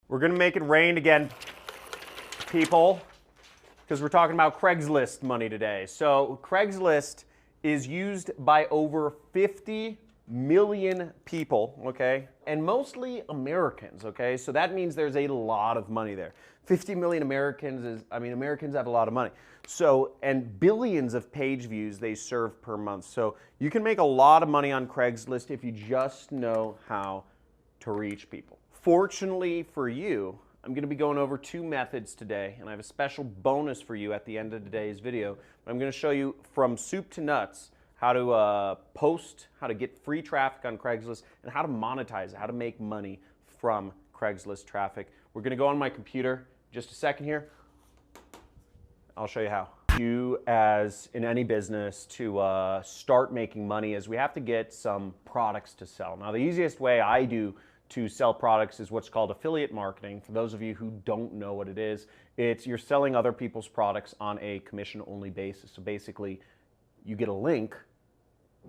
We're going to make it rain again, people, because we're talking about Craigslist money today. So Craigslist is used by over 50 million people, okay? And mostly Americans, okay? So that means there's a lot of money there. 50 million Americans is, I mean, Americans have a lot of money. So, and billions of page views they serve per month. So you can make a lot of money on Craigslist if you just know how to reach people. Fortunately for you, I'm going to be going over two methods today, and I have a special bonus for you at the end of today's video. I'm going to show you from soup to nuts how to post, how to get free traffic on Craigslist, and how to monetize it, how to make money from Craigslist traffic. We're going to go on my computer just a second here. I'll show you how. You, as in any business, to start making money is we have to get some products to sell. Now, the easiest way I do to sell products is what's called affiliate marketing. For those of you who don't know what it is, it's you're selling other people's products on a commission-only basis. So basically, you get a link,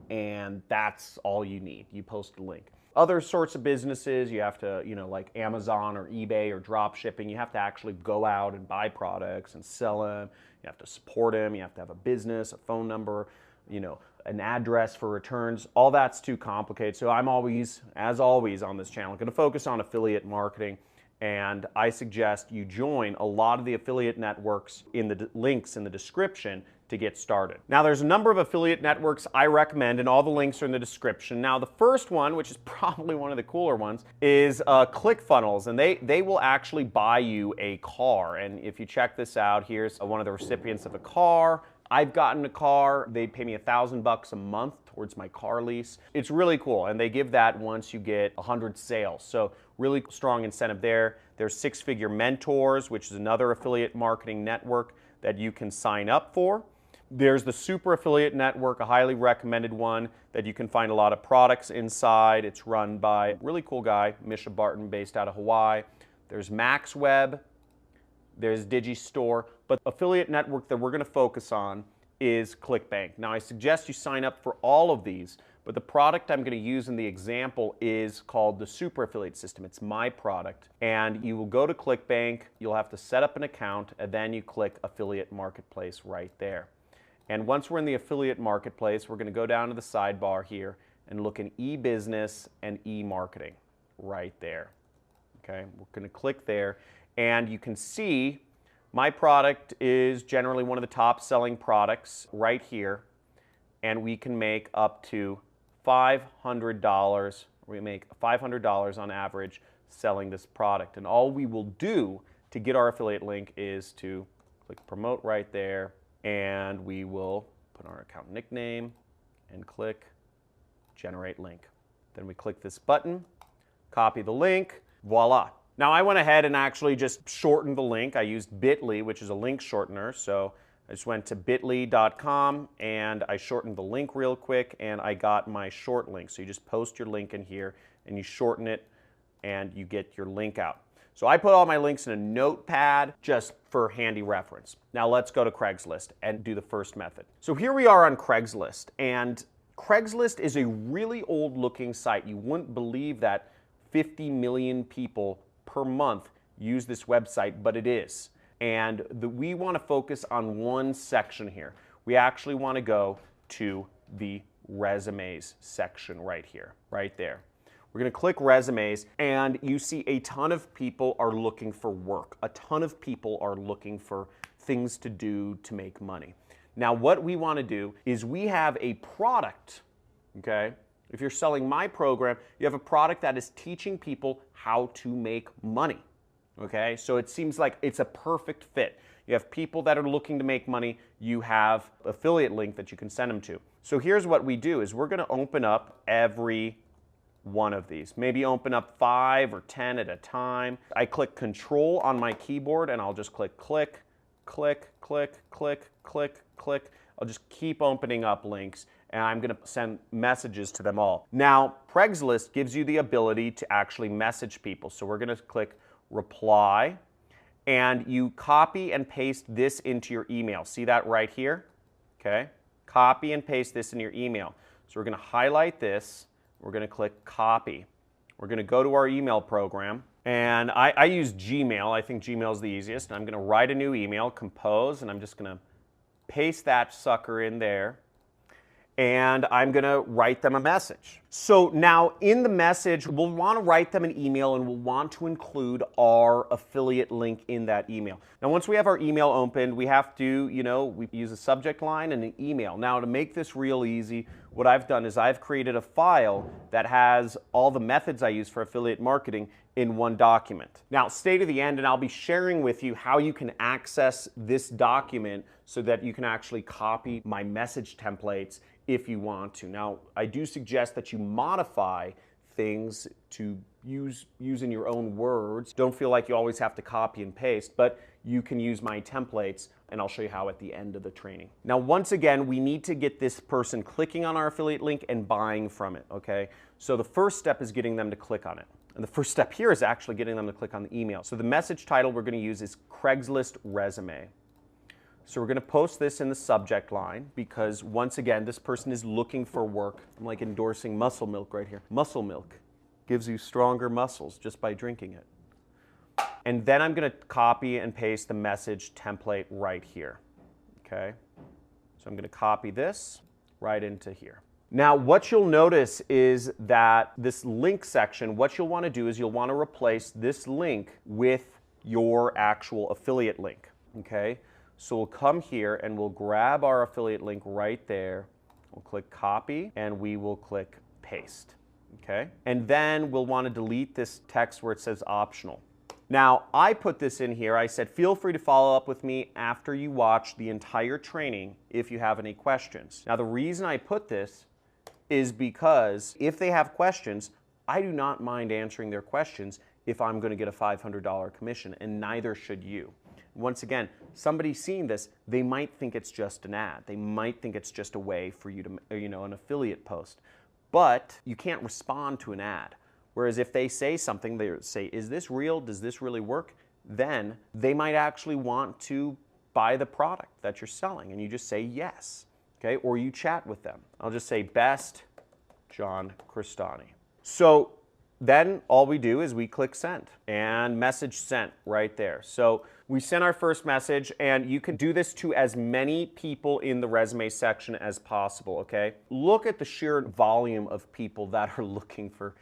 and that's all you need. You post a link. Other sorts of businesses, you have to, like Amazon or eBay or drop shipping, you have to actually go out and buy products and sell them. You have to support them. You have to have a business, a phone number, an address for returns. All that's too complicated. So I'm always, as always on this channel, going to focus on affiliate marketing. And I suggest you join a lot of the affiliate networks in the links in the description to get started. Now, there's a number of affiliate networks I recommend, and all the links are in the description. Now, the first one, which is probably one of the cooler ones, is ClickFunnels, and they will actually buy you a car. And if you check this out, here's one of the recipients of a car. I've gotten a car. They pay me $1,000 a month towards my car lease. It's really cool, and they give that once you get 100 sales. So really strong incentive there. There's Six Figure Mentors, which is another affiliate marketing network that you can sign up for. There's the Super Affiliate Network, a highly recommended one that you can find a lot of products inside. It's run by a really cool guy, Misha Barton, based out of Hawaii. There's MaxWeb. There's Digistore, but affiliate network that we're going to focus on is ClickBank. Now, I suggest you sign up for all of these, but the product I'm going to use in the example is called the Super Affiliate System. It's my product, and you will go to ClickBank, you'll have to set up an account, and then you click Affiliate Marketplace right there. And once we're in the Affiliate Marketplace, we're going to go down to the sidebar here and look in e-business and e-marketing right there. Okay, we're going to click there. And you can see my product is generally one of the top selling products right here. And we can make up to $500. We make $500 on average selling this product. And all we will do to get our affiliate link is to click promote right there. And we will put our account nickname and click generate link. Then we click this button, copy the link, voila. Now, I went ahead and actually just shortened the link. I used bit.ly, which is a link shortener. So I just went to bit.ly.com and I shortened the link real quick and I got my short link. So you just post your link in here and you shorten it and you get your link out. So I put all my links in a notepad just for handy reference. Now let's go to Craigslist and do the first method. So here we are on Craigslist, and Craigslist is a really old looking site. You wouldn't believe that 50 million people per month use this website, but it is. And we want to focus on one section here. We actually want to go to the resumes section right here, right there. We're going to click resumes, and you see a ton of people are looking for work. A ton of people are looking for things to do to make money. Now, what we want to do is we have a product, okay? If you're selling my program, you have a product that is teaching people how to make money, okay? So it seems like it's a perfect fit. You have people that are looking to make money. You have affiliate link that you can send them to. So here's what we do is we're going to open up every one of these. Maybe open up 5 or 10 at a time. I click Control on my keyboard, and I'll just click click, click, click, click, click, click. I'll just keep opening up links, and I'm going to send messages to them all. Now, Craigslist gives you the ability to actually message people. So we're going to click Reply, and you copy and paste this into your email. See that right here? Okay. Copy and paste this in your email. So we're going to highlight this. We're going to click Copy. We're going to go to our email program. And I use Gmail. I think Gmail is the easiest. I'm going to write a new email, compose, and I'm just going to paste that sucker in there. And I'm going to write them a message. So now in the message, we'll want to write them an email and we'll want to include our affiliate link in that email. Now, once we have our email opened, we have to, we use a subject line and an email. Now, to make this real easy, what I've done is I've created a file that has all the methods I use for affiliate marketing in one document. Now, stay to the end and I'll be sharing with you how you can access this document so that you can actually copy my message templates if you want to. Now, I do suggest that you modify things to use in your own words. Don't feel like you always have to copy and paste, but you can use my templates and I'll show you how at the end of the training. Now, once again, we need to get this person clicking on our affiliate link and buying from it, okay? So the first step is getting them to click on it. And the first step here is actually getting them to click on the email. So the message title we're going to use is Craigslist resume. So we're going to post this in the subject line because, once again, this person is looking for work. I'm like endorsing muscle milk right here. Muscle milk gives you stronger muscles just by drinking it. And then I'm going to copy and paste the message template right here. Okay? So I'm going to copy this right into here. Now, what you'll notice is that this link section, what you'll want to do is you'll want to replace this link with your actual affiliate link. Okay? So we'll come here and we'll grab our affiliate link right there. We'll click copy and we will click paste. Okay? And then we'll want to delete this text where it says optional. Now, I put this in here. I said, feel free to follow up with me after you watch the entire training if you have any questions. Now, the reason I put this is because if they have questions, I do not mind answering their questions if I'm going to get a $500 commission, and neither should you. Once again, somebody seeing this, they might think it's just an ad. They might think it's just a way for you to, an affiliate post. But you can't respond to an ad. Whereas if they say something, they say, is this real? Does this really work? Then they might actually want to buy the product that you're selling. And you just say yes. Okay? Or you chat with them. I'll just say, best, John Cristani. So then all we do is we click send and message sent right there. So we sent our first message, and you can do this to as many people in the resume section as possible, okay? Look at the sheer volume of people that are looking for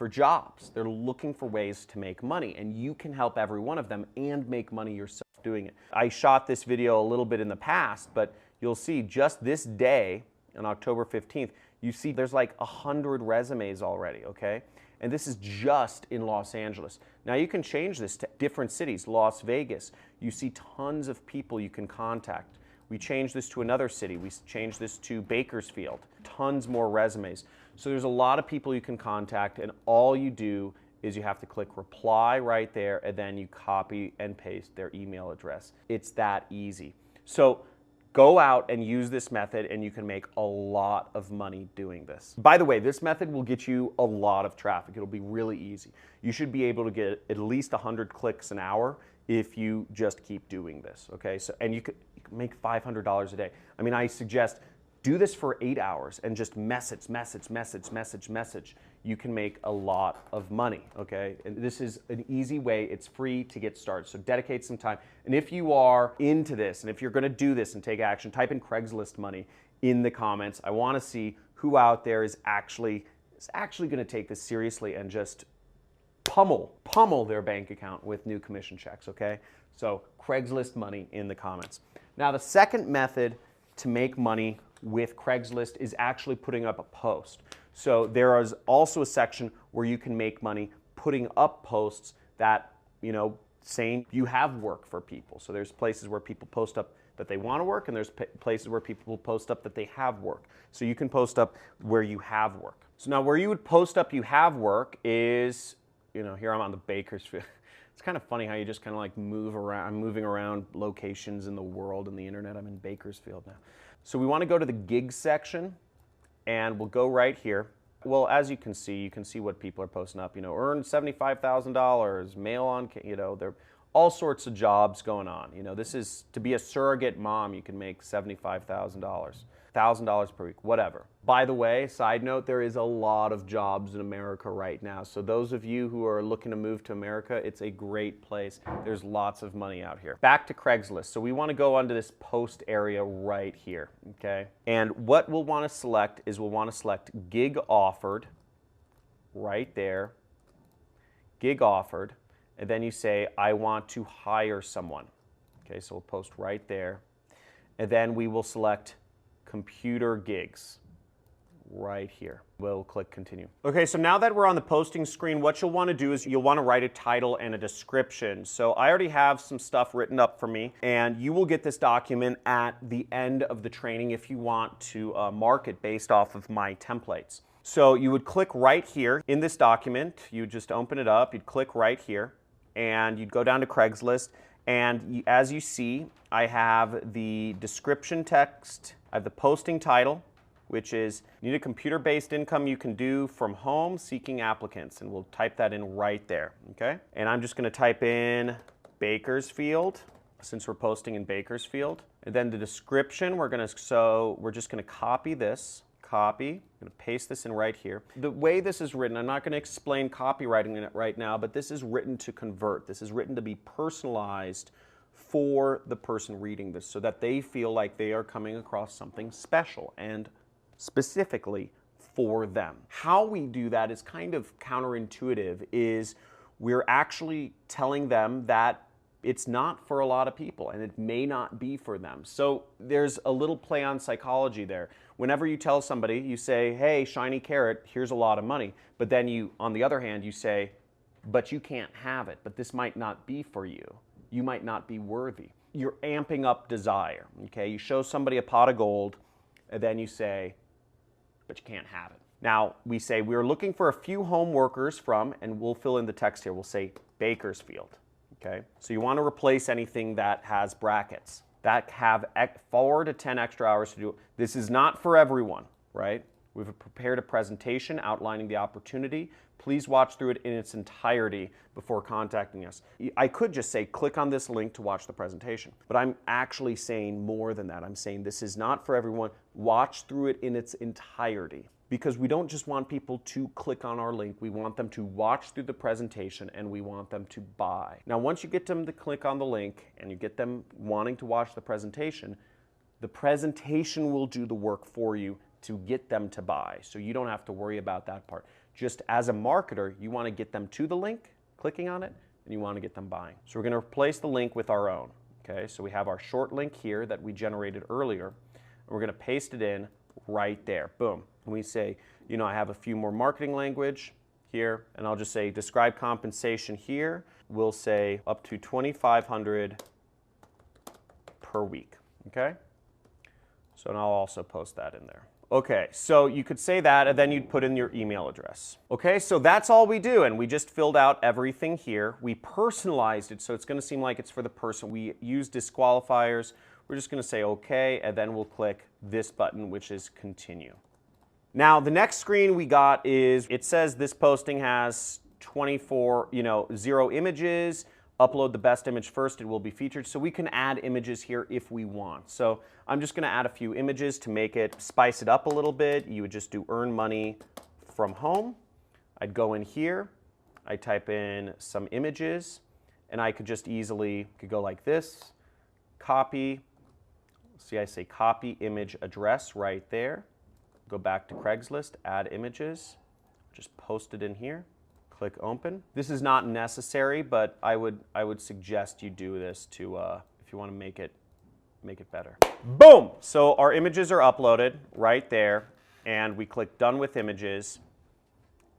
jobs. They're looking for ways to make money, and you can help every one of them and make money yourself doing it. I shot this video a little bit in the past, but you'll see just this day, on October 15th, you see there's like 100 resumes already, okay? And this is just in Los Angeles. Now you can change this to different cities, Las Vegas. You see tons of people you can contact. We change this to another city. We change this to Bakersfield. Tons more resumes. So there's a lot of people you can contact, and all you do is you have to click reply right there, and then you copy and paste their email address. It's that easy. So go out and use this method, and you can make a lot of money doing this. By the way, this method will get you a lot of traffic. It'll be really easy. You should be able to get at least 100 clicks an hour if you just keep doing this, okay? So, and you could make $500 a day. I mean, I suggest do this for 8 hours and just message. You can make a lot of money, okay? And this is an easy way. It's free to get started. So dedicate some time. And if you are into this, and if you're gonna do this and take action, type in Craigslist money in the comments. I wanna see who out there is actually gonna take this seriously and just pummel their bank account with new commission checks, okay? So Craigslist money in the comments. Now, the second method to make money with Craigslist is actually putting up a post. So there is also a section where you can make money putting up posts that, saying you have work for people. So there's places where people post up that they want to work, and there's places where people post up that they have work. So you can post up where you have work. So now where you would post up you have work is, here I'm on the Bakersfield. It's kind of funny how you just kind of like move around. I'm moving around locations in the world and the internet. I'm in Bakersfield now. So we want to go to the gigs section, and we'll go right here. Well, as you can see what people are posting up. Earn $75,000, mail on, there are all sorts of jobs going on. This is to be a surrogate mom. You can make $75,000. $1,000 per week, whatever. By the way, side note, there is a lot of jobs in America right now. So those of you who are looking to move to America, it's a great place. There's lots of money out here. Back to Craigslist. So we want to go onto this post area right here, okay? And what we'll want to select is we'll want to select gig offered right there, gig offered, and then you say, I want to hire someone. Okay, so we'll post right there. And then we will select computer gigs right here. We'll click continue. Okay, so now that we're on the posting screen, what you'll want to do is you'll want to write a title and a description. So I already have some stuff written up for me, and you will get this document at the end of the training if you want to mark it based off of my templates. So you would click right here in this document, you would just open it up, you'd click right here, and you'd go down to Craigslist, and as you see, I have the description text, I have the posting title, which is, need a computer-based income you can do from home seeking applicants, and we'll type that in right there, okay? And I'm just gonna type in Bakersfield, since we're posting in Bakersfield. And then the description, we're just gonna copy this, copy, I'm gonna paste this in right here. The way this is written, I'm not gonna explain copywriting in it right now, but this is written to convert. This is written to be personalized for the person reading this so that they feel like they are coming across something special and specifically for them. How we do that is kind of counterintuitive, is we're actually telling them that it's not for a lot of people and it may not be for them. So there's a little play on psychology there. Whenever you tell somebody, you say, hey, shiny carrot, here's a lot of money. But then you, on the other hand, you say, but you can't have it, but this might not be for you. You might not be worthy. You're amping up desire, okay? You show somebody a pot of gold, and then you say, but you can't have it. Now, we say we're looking for a few home workers from, and we'll fill in the text here, we'll say Bakersfield, okay? So you want to replace anything that has brackets, that have 4 to 10 extra hours to do. This is not for everyone, right? We've prepared a presentation outlining the opportunity. Please watch through it in its entirety before contacting us. I could just say, click on this link to watch the presentation, but I'm actually saying more than that. I'm saying this is not for everyone. Watch through it in its entirety, because we don't just want people to click on our link. We want them to watch through the presentation, and we want them to buy. Now, once you get them to click on the link and you get them wanting to watch the presentation will do the work for you to get them to buy. So you don't have to worry about that part. Just as a marketer, you want to get them to the link, clicking on it, and you want to get them buying. So we're going to replace the link with our own. Okay, so we have our short link here that we generated earlier, and we're going to paste it in right there. Boom. And we say, you know, I have a few more marketing language here, and I'll just say describe compensation here. We'll say up to $2,500 per week. Okay? So now I'll also post that in there. Okay, so you could say that, and then you'd put in your email address. Okay, so that's all we do, and we just filled out everything here. We personalized it, so it's going to seem like it's for the person. We use disqualifiers. We're just going to say okay, and then we'll click this button, which is continue. Now, the next screen we got is, it says this posting has 0 images. Upload the best image first, it will be featured. So we can add images here if we want. So I'm just gonna add a few images to make it, spice it up a little bit. You would just do earn money from home. I'd go in here, I type in some images, and I could just easily, could go like this, copy. See, I say copy image address right there. Go back to Craigslist, add images, just post it in here. Click open. This is not necessary, but I would suggest you do this to if you want to make it better. Boom! So our images are uploaded right there, and we click done with images,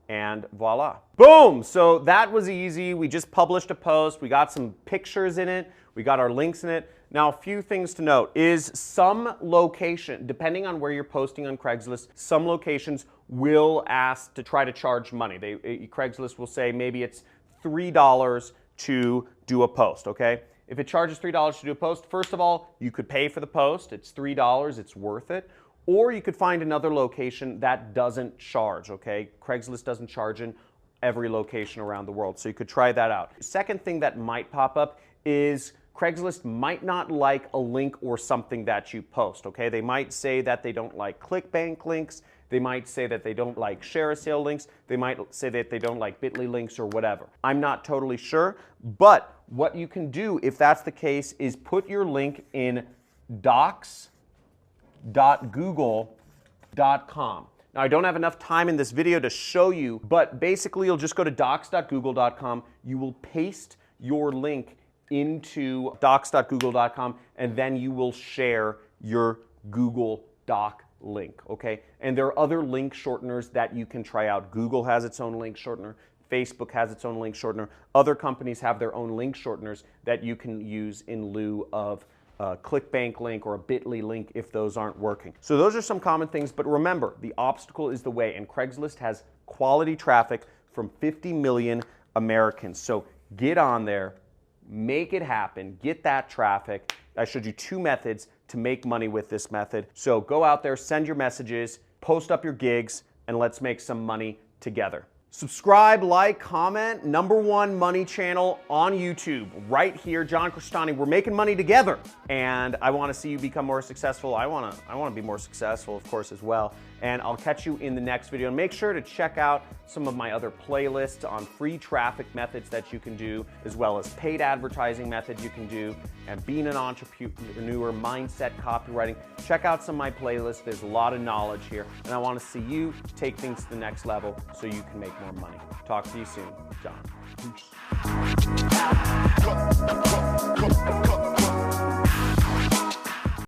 and voila. Boom! So that was easy. We just published a post. We got some pictures in it. We got our links in it. Now, a few things to note is some location, depending on where you're posting on Craigslist, some locations will ask to try to charge money. Craigslist will say maybe it's $3 to do a post, okay? If it charges $3 to do a post, first of all, you could pay for the post. It's $3, it's worth it. Or you could find another location that doesn't charge, okay? Craigslist doesn't charge in every location around the world, so you could try that out. Second thing that might pop up is Craigslist might not like a link or something that you post, okay? They might say that they don't like ClickBank links. They might say that they don't like share a sale links. They might say that they don't like Bitly links or whatever. I'm not totally sure, but what you can do if that's the case is put your link in docs.google.com. Now, I don't have enough time in this video to show you, but basically you'll just go to docs.google.com. You will paste your link into docs.google.com, and then you will share your Google Doc link, okay? And there are other link shorteners that you can try out. Google has its own link shortener. Facebook has its own link shortener. Other companies have their own link shorteners that you can use in lieu of a ClickBank link or a Bitly link if those aren't working. So those are some common things, but remember, the obstacle is the way, and Craigslist has quality traffic from 50 million Americans. So get on there, make it happen, get that traffic. I showed you 2 methods to make money with this method. So go out there, send your messages, post up your gigs, and let's make some money together. Subscribe, like, comment. #1 money channel on YouTube right here, John Crestani. We're making money together, and I want to see you become more successful. I want to be more successful, of course, as well. And I'll catch you in the next video. And make sure to check out some of my other playlists on free traffic methods that you can do, as well as paid advertising methods you can do, and being an entrepreneur, mindset, copywriting. Check out some of my playlists. There's a lot of knowledge here, and I want to see you take things to the next level so you can make more money. Talk to you soon, John. Peace.